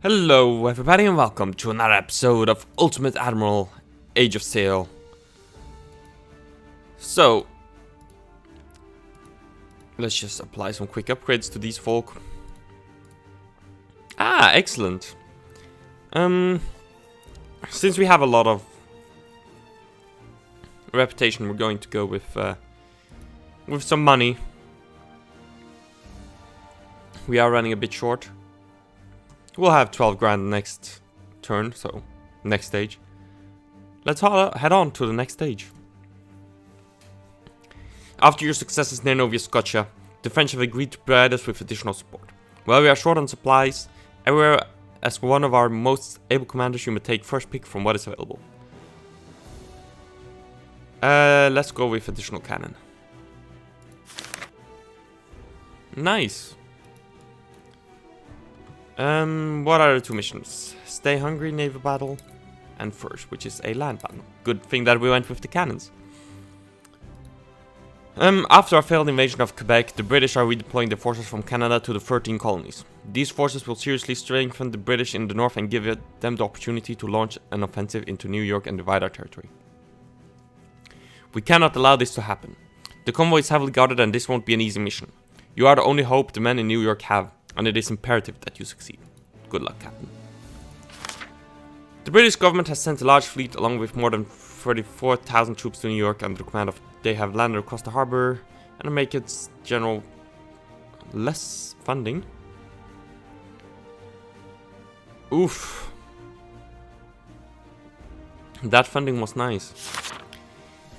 Hello everybody and welcome to another episode of Ultimate Admiral Age of Sail. So, let's just apply some quick upgrades to these folk. Excellent. Since we have a lot of reputation, we're going to go with some money. We are running a bit short. We'll have 12 grand next turn, so next stage. Let's head on to the next stage. After your successes near Nova Scotia, the French have agreed to provide us with additional support. While we are short on supplies, everywhere as one of our most able commanders, you may take first pick from what is available. Let's go with additional cannon. Nice. What are the two missions? Stay hungry, naval battle, and first, which is a land battle. Good thing that we went with the cannons. After our failed invasion of Quebec, the British are redeploying their forces from Canada to the 13 colonies. These forces will seriously strengthen the British in the north and give them the opportunity to launch an offensive into New York and divide our territory. We cannot allow this to happen. The convoy is heavily guarded and this won't be an easy mission. You are the only hope the men in New York have, and it is imperative that you succeed. Good luck, Captain. The British government has sent a large fleet along with more than 34,000 troops to New York under the command of they have landed across the harbor and make its general less funding. Oof. That funding was nice.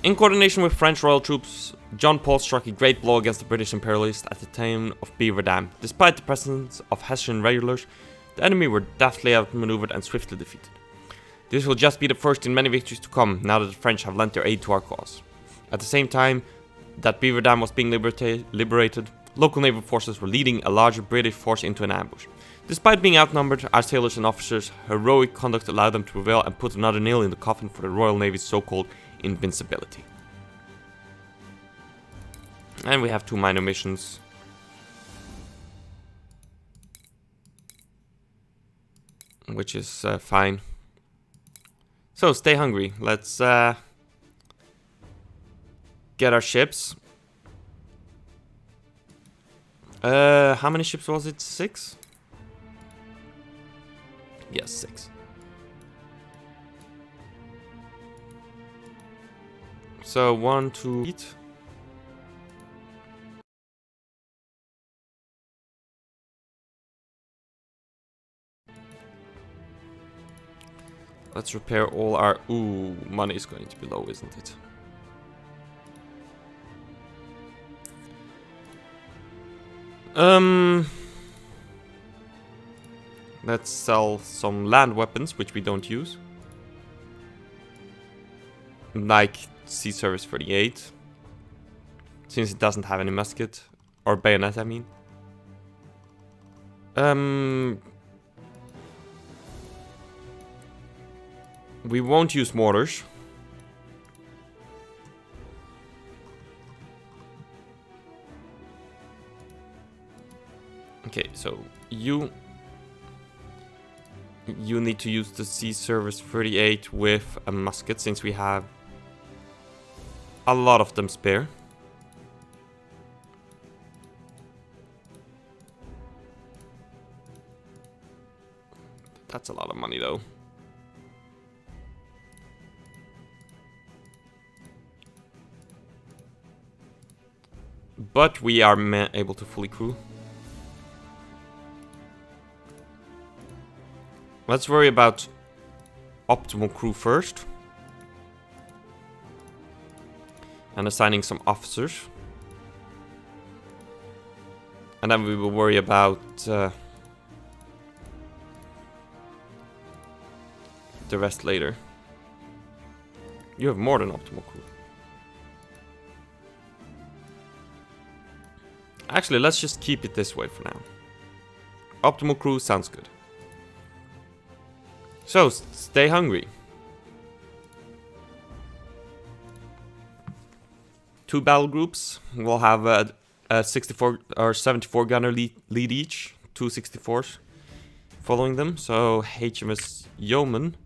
In coordination with French royal troops, John Paul struck a great blow against the British imperialists at the time of Beaver Dam. Despite the presence of Hessian regulars, the enemy were deftly outmaneuvered and swiftly defeated. This will just be the first in many victories to come, now that the French have lent their aid to our cause. At the same time that Beaver Dam was being liberated, local naval forces were leading a larger British force into an ambush. Despite being outnumbered, our sailors and officers' heroic conduct allowed them to prevail and put another nail in the coffin for the Royal Navy's so-called invincibility. And we have two minor missions. Which is fine. So, stay hungry. Let's get our ships. How many ships was it? 6? Yes, 6. So 1, 2, 8. Let's repair all our... Ooh, money is going to be low, isn't it? Let's sell some land weapons, which we don't use. Like Sea Service 38. Since it doesn't have any musket. Or bayonet, I mean. We won't use mortars. Okay, so you need to use the Sea Service 38 with a musket, since we have a lot of them spare. That's a lot of money though. But we are able to fully crew. Let's worry about optimal crew first. And assigning some officers. And then we will worry about the rest later. You have more than optimal crew. Actually, let's just keep it this way for now. Optimal crew sounds good. So, stay hungry. 2 battle groups. We'll have a 64 or 74 gunner lead each. 2 64s. following them. So HMS Yeoman.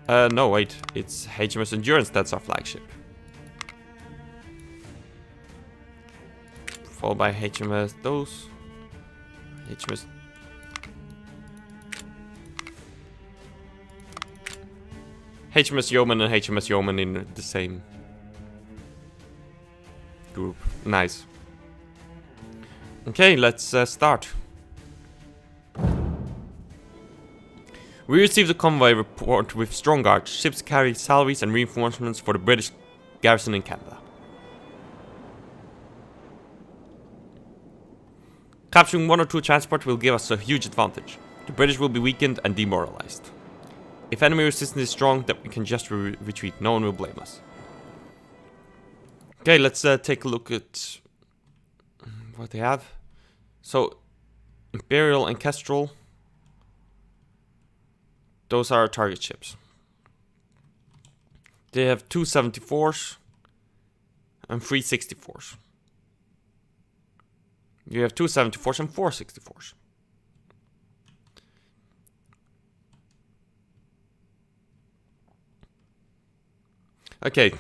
No, wait. It's HMS Endurance, that's our flagship. Followed by HMS those. HMS... HMS Yeoman and HMS Yeoman in the same group. Nice. Okay, let's start. We received a convoy report with strong guards. Ships carry salaries and reinforcements for the British garrison in Canada. Capturing 1 or 2 transports will give us a huge advantage. The British will be weakened and demoralized. If enemy resistance is strong, then we can just retreat. No one will blame us. Okay, let's take a look at what they have. So, Imperial and Kestrel. Those are our target ships. They have 2 74s and 3 64s. You have 2 74s and 4 64s. Okay.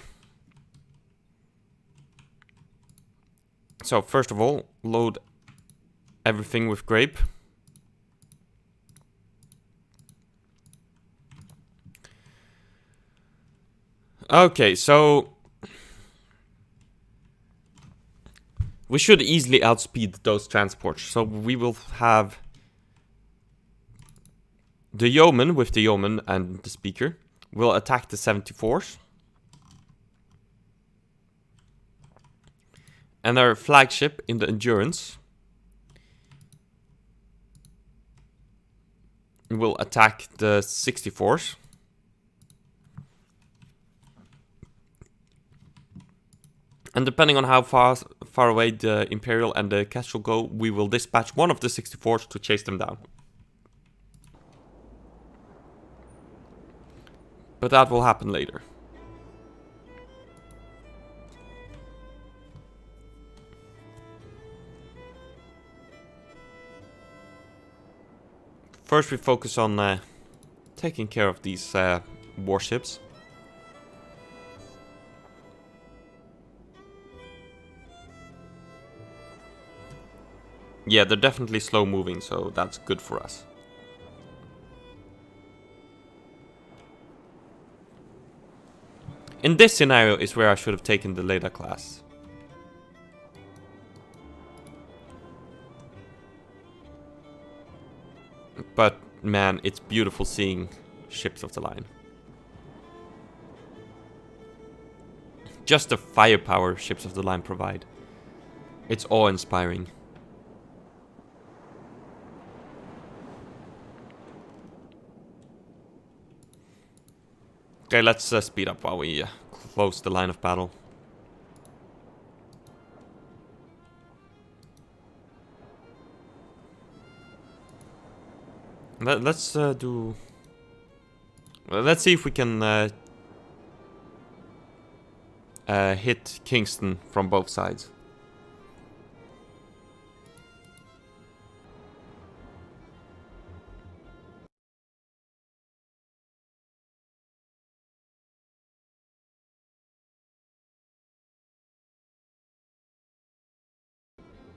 So, first of all, load everything with grape. Okay, so we should easily outspeed those transports. So we will have the Yeoman with the Yeoman and the Speaker will attack the 74s. And our flagship in the Endurance will attack the 64s. And depending on how far away the Imperial and the Kestrel go, we will dispatch one of the 64s to chase them down. But that will happen later. First we focus on taking care of these warships. Yeah, they're definitely slow moving, so that's good for us. In this scenario is where I should have taken the Leda class. But man, it's beautiful seeing ships of the line. Just the firepower ships of the line provide. It's awe-inspiring. Okay, let's speed up while we close the line of battle. Let's do... Let's see if we can hit Kingston from both sides.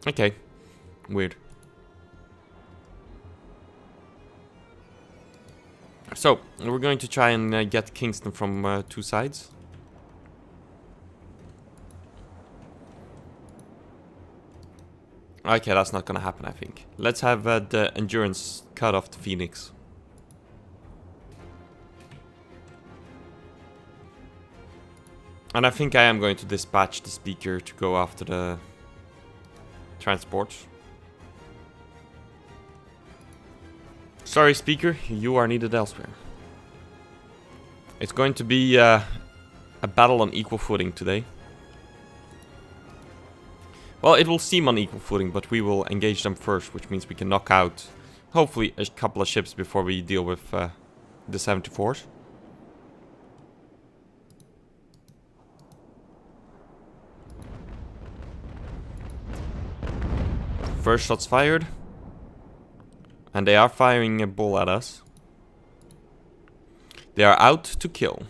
Okay, weird. So, we're going to try and get Kingston from 2 sides. Okay, that's not gonna happen, I think. Let's have the Endurance cut off the Phoenix. And I think I am going to dispatch the Speaker to go after the transports. Sorry, Speaker, you are needed elsewhere. It's going to be a battle on equal footing today. Well, it will seem on equal footing, but we will engage them first, which means we can knock out, hopefully, a couple of ships before we deal with the 74s. First shots fired. And they are firing a ball at us. They are out to kill.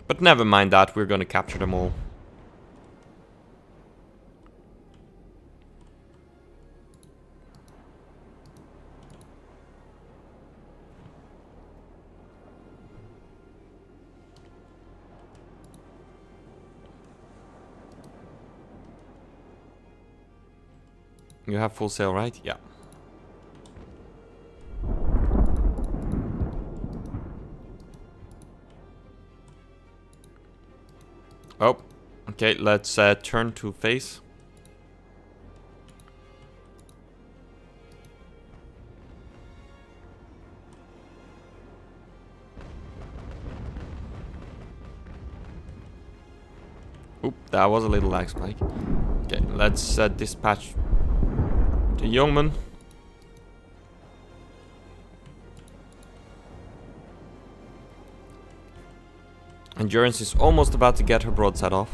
But never mind that, we're gonna capture them all. You have full sail, right? Yeah. Oh, okay, let's turn to face. Oop, that was a little lag spike. Okay, let's dispatch the yeoman. Endurance is almost about to get her broadside off.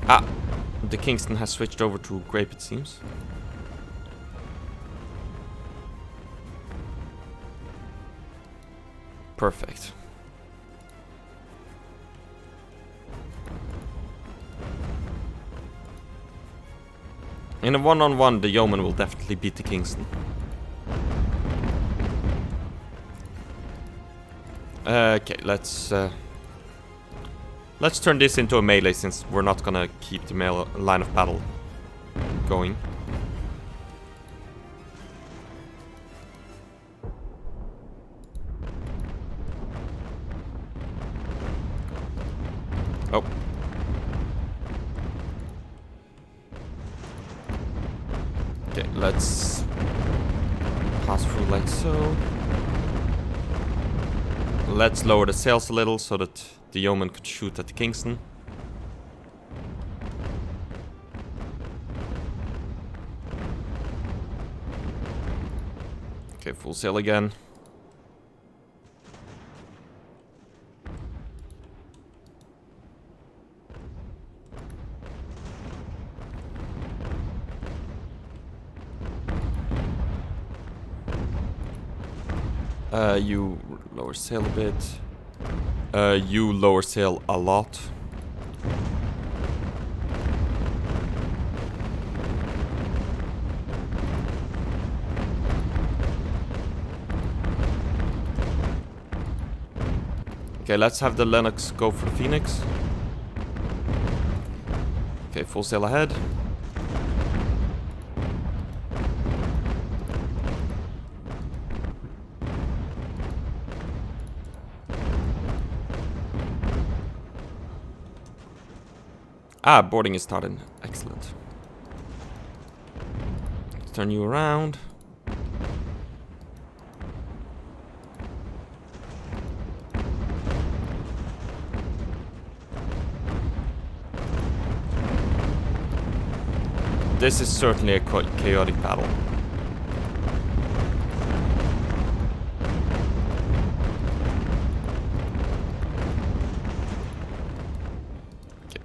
Ah, the Kingston has switched over to grape, it seems. Perfect. In a one-on-one, the yeoman will definitely beat the Kingston. Okay, let's turn this into a melee since we're not gonna keep the line of battle going. Oh. Okay, let's pass through like so. Let's lower the sails a little so that the yeoman could shoot at the Kingston. Okay, full sail again. You lower sail a bit. You lower sail a lot. Okay, let's have the Lennox go for the Phoenix. Okay, full sail ahead. Ah, boarding is started. Excellent. Let's turn you around. This is certainly a chaotic battle.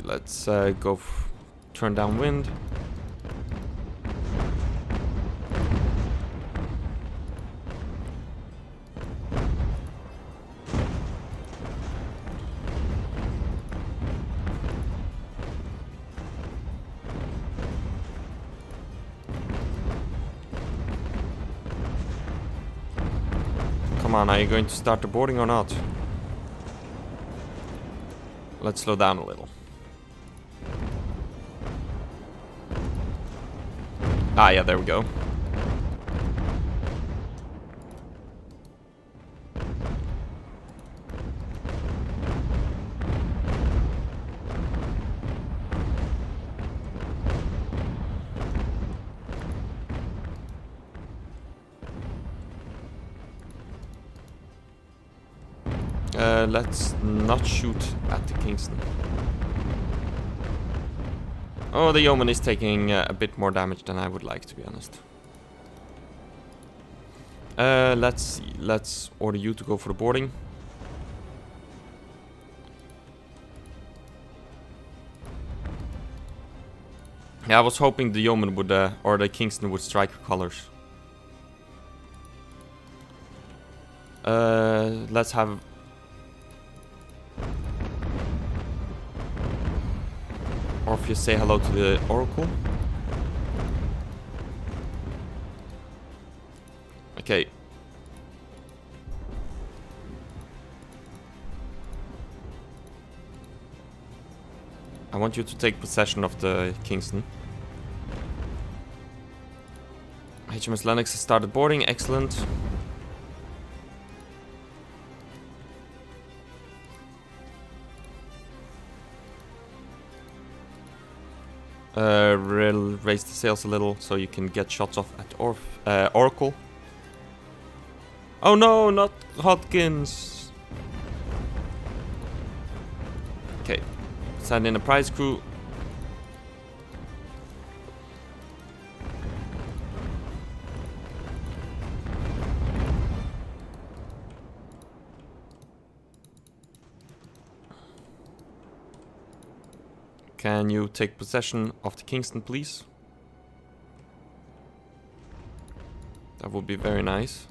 Let's go turn downwind. Come on, are you going to start the boarding or not? Let's slow down a little. Ah, yeah, there we go. Let's not shoot at the Kingston. Oh, the yeoman is taking a bit more damage than I would like, to be honest. Let's see. Let's order you to go for the boarding. Yeah, I was hoping the yeoman would, or the Kingston would strike colors. Let's have... Orpheus say hello to the Oracle. Okay. I want you to take possession of the Kingston. HMS Lennox has started boarding, excellent. Raise the sails a little so you can get shots off at Oracle. Oh no, not Hodgins! Okay, send in a prize crew. Can you take possession of the Kingston, please? That would be very nice.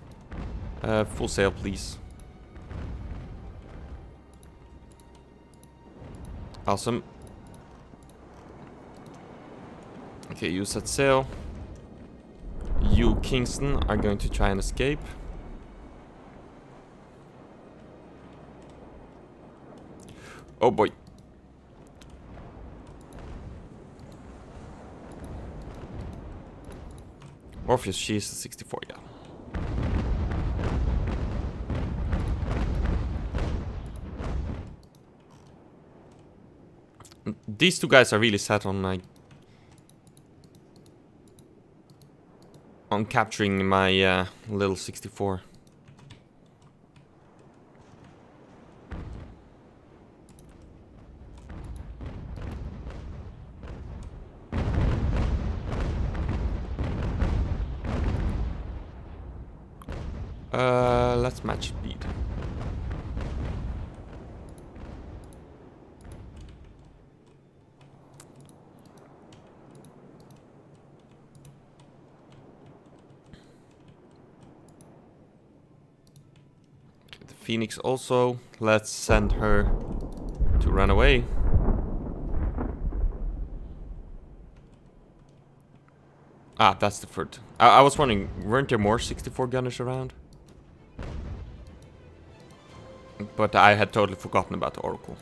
Full sail, please. Awesome. Okay, you set sail. You, Kingston, are going to try and escape. Oh boy. Orpheus, she is a 64, yeah. These two guys are really set on like on capturing my little 64. Let's match speed. The Phoenix also. Let's send her to run away. Ah, that's the third. I was wondering, weren't there more 64 gunners around? But I had totally forgotten about the Oracle.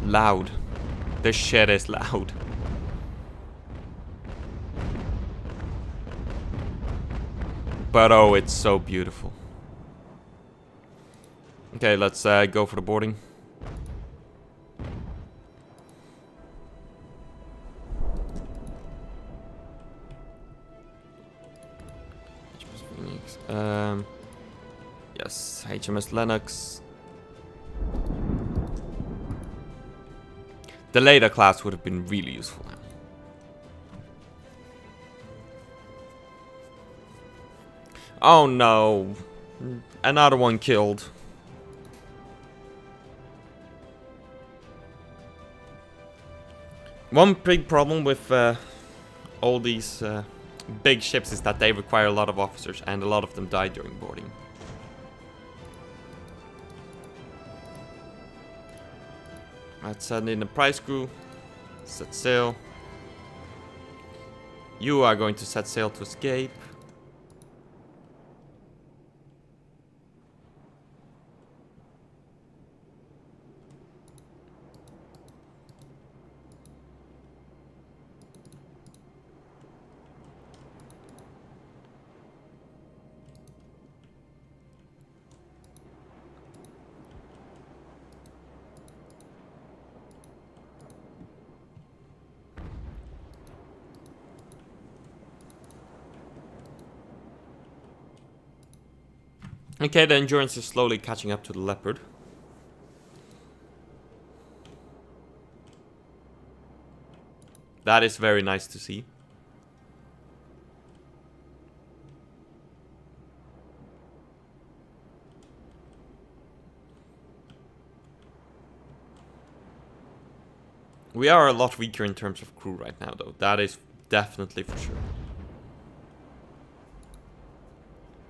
Loud. This shit is loud. But oh, it's so beautiful. Okay, let's go for the boarding. HMS Phoenix. Yes, HMS Lennox. The later class would have been really useful now. Oh no. Another one killed. One big problem with all these big ships is that they require a lot of officers, and a lot of them die during boarding. Let's send in a prize crew. Set sail. You are going to set sail to escape. Okay, the endurance is slowly catching up to the leopard. That is very nice to see. We are a lot weaker in terms of crew right now, though. That is definitely for sure.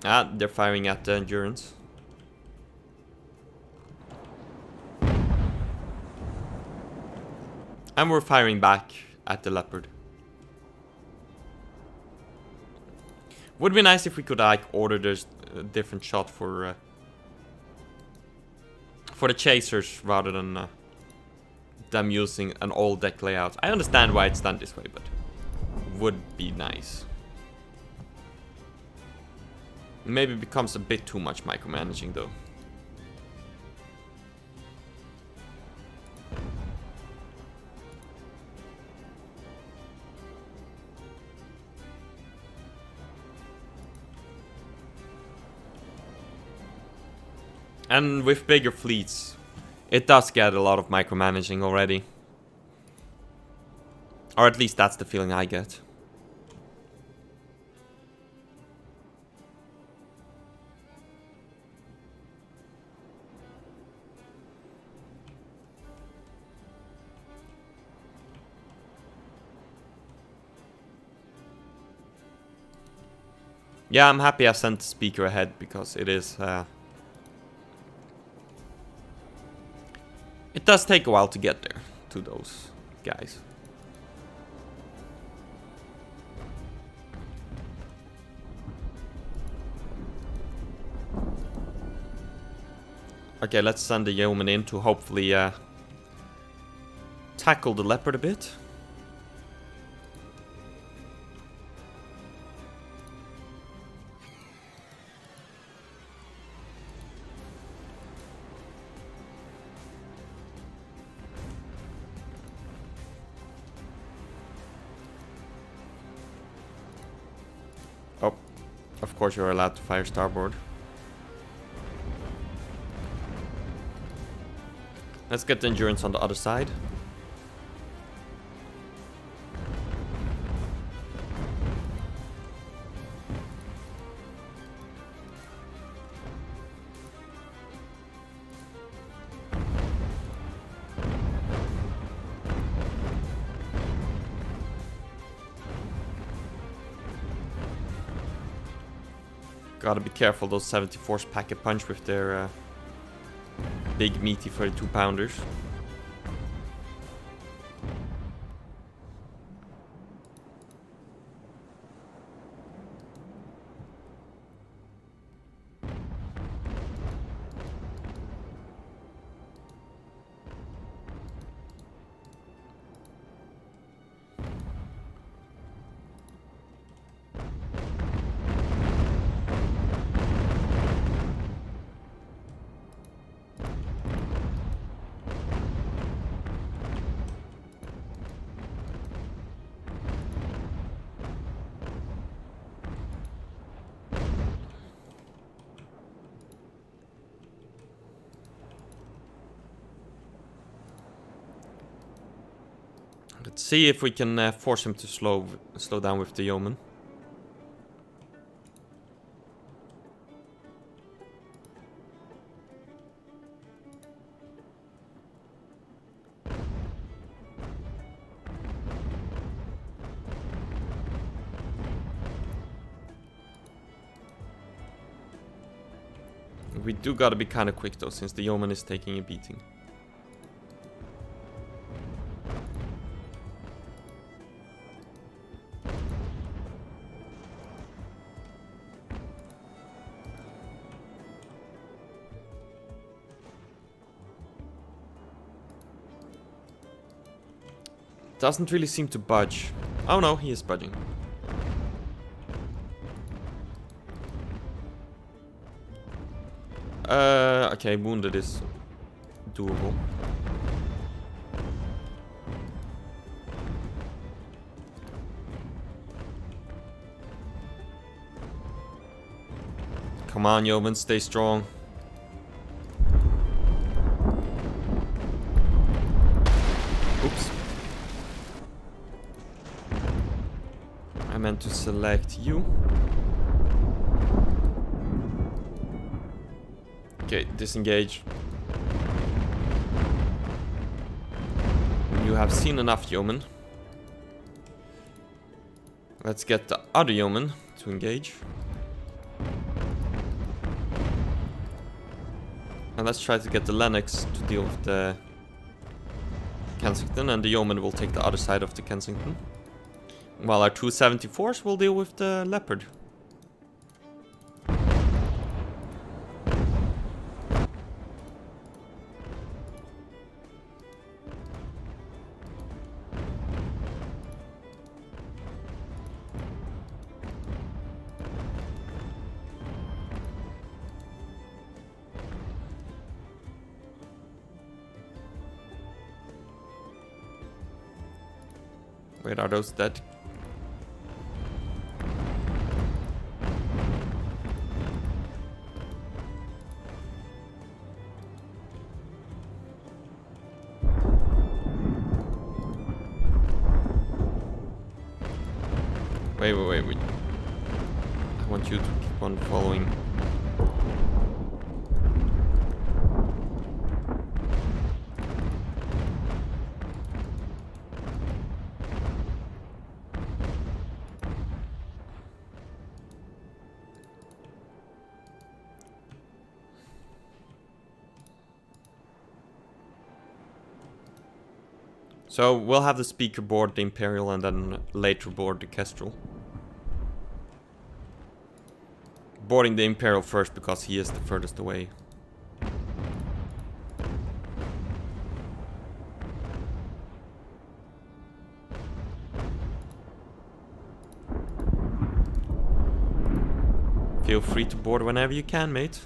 Ah, they're firing at the endurance. And we're firing back at the leopard. Would be nice if we could like order this different shot for the chasers rather than them using an all deck layout. I understand why it's done this way, but would be nice. Maybe it becomes a bit too much micromanaging though. And with bigger fleets, it does get a lot of micromanaging already. Or at least that's the feeling I get. Yeah, I'm happy I sent the speaker ahead because it is... it does take a while to get there, to those guys. Okay, let's send the yeoman in to hopefully tackle the leopard a bit. Oh, of course you're allowed to fire starboard. Let's get the endurance on the other side. Gotta be careful, those 74s pack a punch with their big meaty 32 pounders. Let's see if we can force him to slow down with the yeoman. We do gotta be kind of quick though, since the yeoman is taking a beating. Doesn't really seem to budge. Oh no, he is budging. Okay, wounded is doable. Come on, yeoman, stay strong. Oops. I meant to select you. Okay, disengage. You have seen enough, yeoman. Let's get the other yeoman to engage. And let's try to get the Lennox to deal with the Kensington, and the yeoman will take the other side of the Kensington. While our 274s will deal with the Leopard. Wait, are those dead? Wait. I want you to keep on following. So we'll have the speaker board the Imperial and then later board the Kestrel. Boarding the Imperial first because he is the furthest away. Feel free to board whenever you can, mate.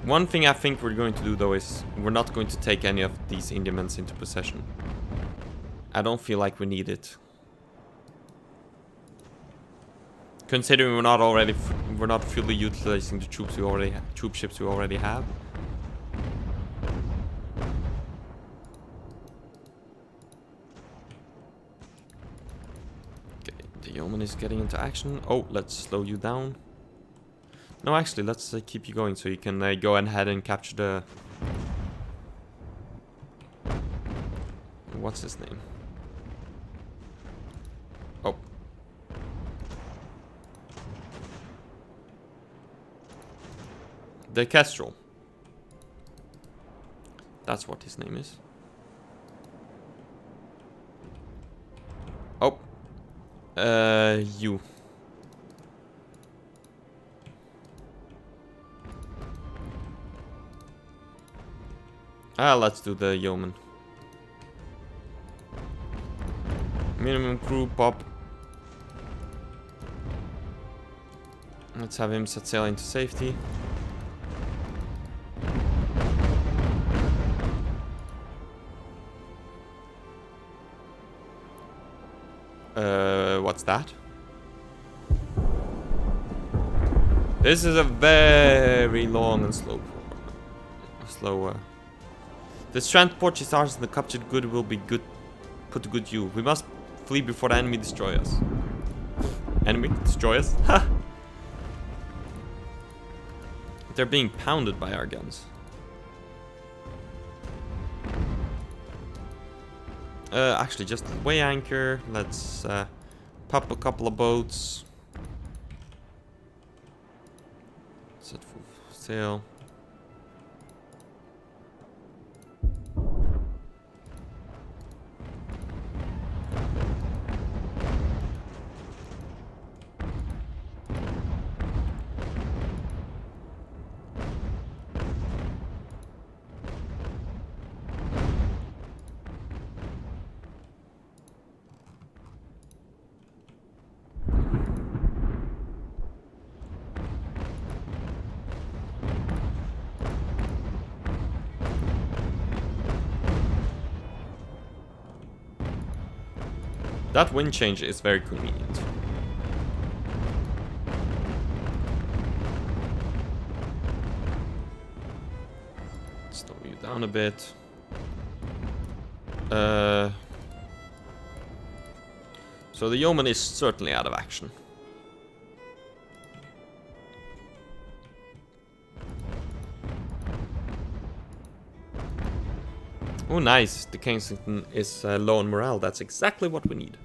One thing I think we're going to do though is we're not going to take any of these Indiaments into possession. I don't feel like we need it. Considering we're not fully utilizing the troop ships we already have. Okay, the yeoman is getting into action. Oh, let's slow you down. No, actually, let's keep you going so you can go ahead and capture the... What's his name? Oh. The Kestrel. That's what his name is. Oh. You. Let's do the yeoman. Minimum crew pop. Let's have him set sail into safety. What's that? This is a very long and slow. The strand port is ours and the captured good will be put to good use. We must flee before the enemy destroy us. Enemy? Destroy us? Ha! They're being pounded by our guns. Actually, just weigh anchor. Let's pop a couple of boats. Set full sail. That wind change is very convenient. Slow you down a bit. So the yeoman is certainly out of action. Oh, nice. The Kensington is low on morale. That's exactly what we need.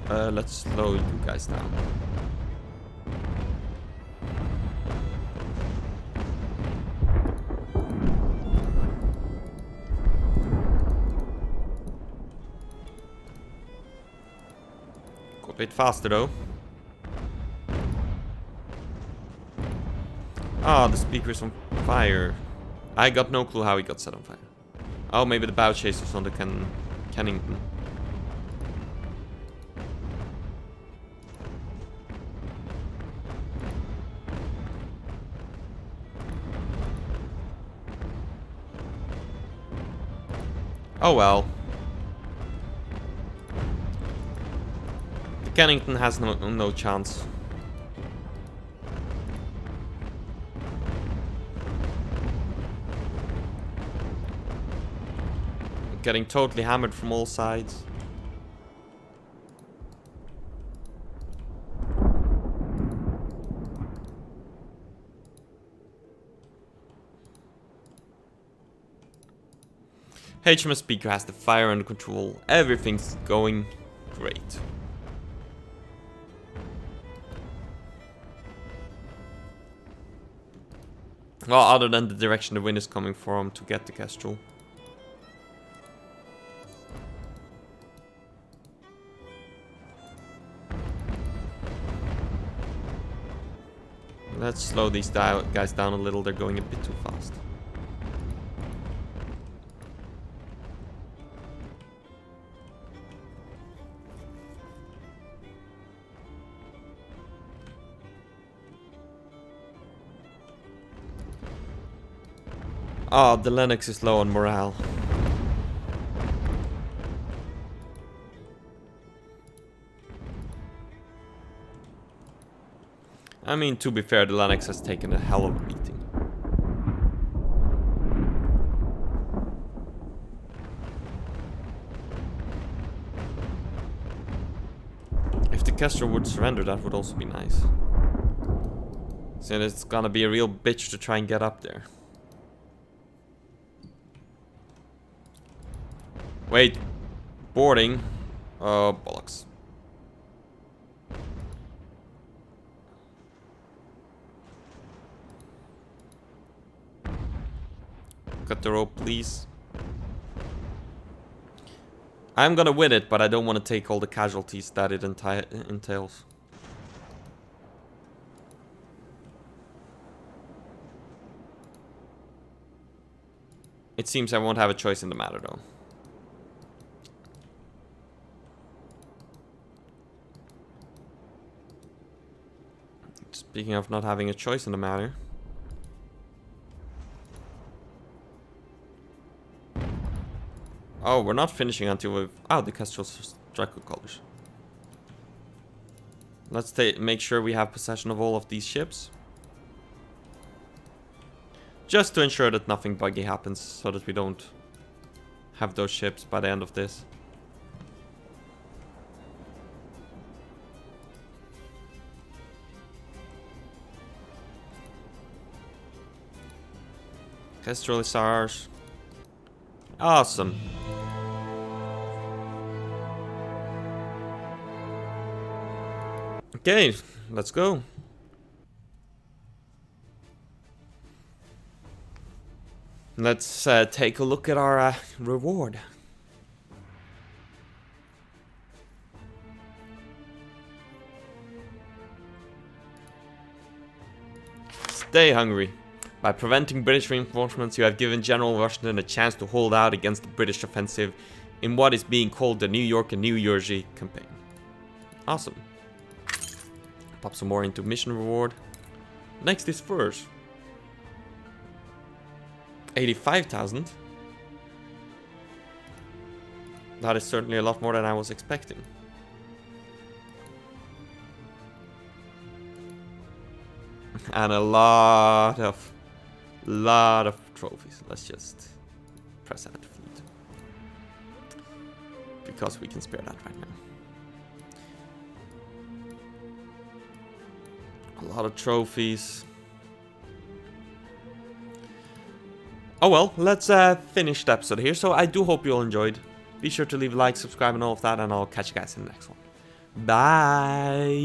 Let's slow you guys down. Go a bit faster though. Ah, the speaker is on fire. I got no clue how he got set on fire. Oh, maybe the bow chasers on the Kennington. Oh well. The Kennington has no chance. Getting totally hammered from all sides. HMS Speaker has the fire under control. Everything's going great. Well, other than the direction the wind is coming from to get the Kestrel. Let's slow these guys down a little. They're going a bit too fast. Oh, the Lennox is low on morale. I mean, to be fair, the Lennox has taken a hell of a beating. If the Kestrel would surrender, that would also be nice. So it's gonna be a real bitch to try and get up there. Wait, boarding? Oh, bollocks. Cut the rope, please. I'm gonna win it, but I don't want to take all the casualties that it entails. It seems I won't have a choice in the matter, though. Speaking of not having a choice in the matter. Oh, we're not finishing until we've... Oh, the Kestrel struck with colors. Let's make sure we have possession of all of these ships. Just to ensure that nothing buggy happens, so that we don't have those ships by the end of this. Kestrel is ours. Awesome. Okay, let's go. Let's take a look at our reward. Stay hungry. By preventing British reinforcements, you have given General Washington a chance to hold out against the British offensive in what is being called the New York and New Jersey campaign. Awesome. Pop some more into mission reward. Next is furs. 85,000. That is certainly a lot more than I was expecting. And a lot of trophies. Let's just press add to fleet, because we can spare that right now. A lot of trophies. Oh well, let's finish the episode here. So I do hope you all enjoyed. Be sure to leave a like, subscribe, and all of that, and I'll catch you guys in the next one. Bye.